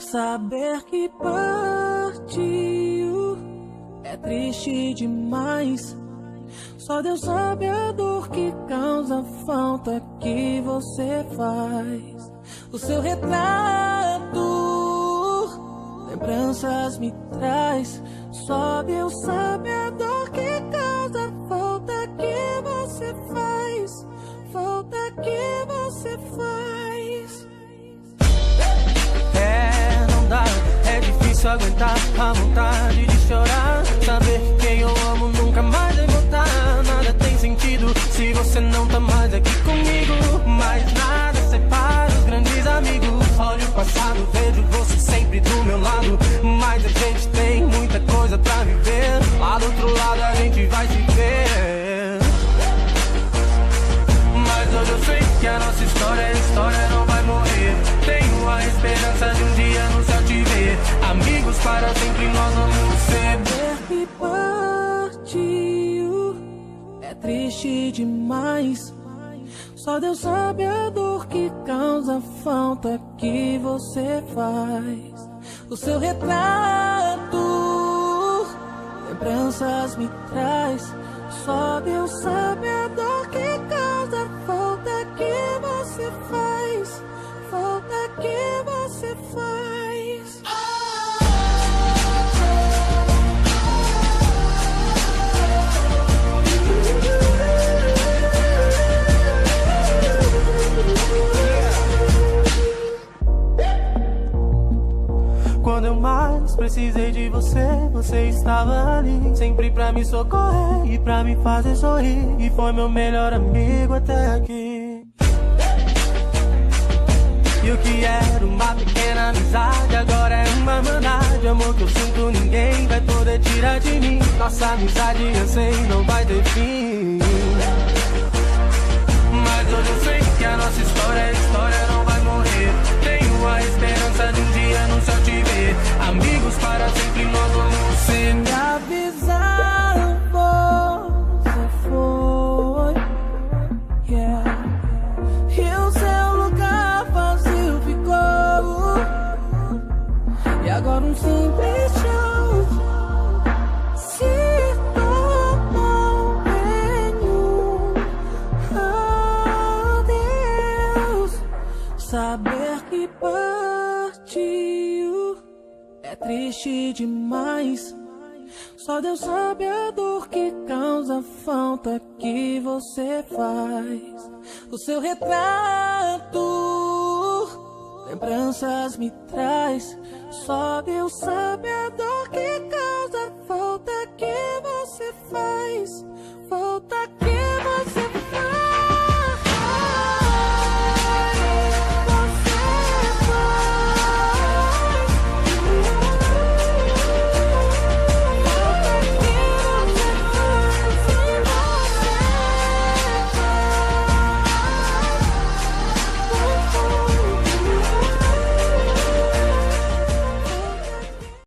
Saber que partiu é triste demais. Só Deus sabe a dor que causa a falta que você faz. O seu retrato, lembranças me traz. Só Deus sabe a dor que causa a falta que você faz. Falta que você faz. Não dá, é difícil aguentar a vontade de chorar. Saber que quem eu amo nunca mais vai voltar. Nada tem sentido se você não tá mais aqui comigo. Mas nada separa os grandes amigos. Olho o passado, vejo você sempre do meu lado. Mas a gente tem muita coisa pra viver. Lá do outro lado a gente vai se ver. Mas hoje eu sei que a nossa história não vai morrer. Tenho a esperança de um dia no céu te ver. Amigos para sempre nós vamos ser. Saber que partiu é triste demais. Só Deus sabe a dor que causa a falta que você faz. O seu retrato, lembranças me traz. Só Deus sabe a dor que causa a falta que você faz. Falta que você faz. Quando eu mais precisei de você, você estava ali, sempre pra me socorrer e pra me fazer sorrir. E foi meu melhor amigo até aqui. E o que era uma pequena amizade agora é uma irmandade. Amor que eu sinto ninguém vai poder tirar de mim. Nossa amizade eu sei não vai ter fim. Mas hoje eu sei que a nossa história não vai morrer. Tenho a esperança de um dia no céu te ver. Amigos para sempre nós vamos ser. Me avisaram, você foi, yeah. E o seu lugar vazio ficou. E agora um simples show se tornou nenhum adeus. Saber que partiu é triste demais. Só Deus sabe a dor que causa a falta que você faz. O seu retrato, lembranças me traz. Só Deus sabe a dor que causa a falta que você faz.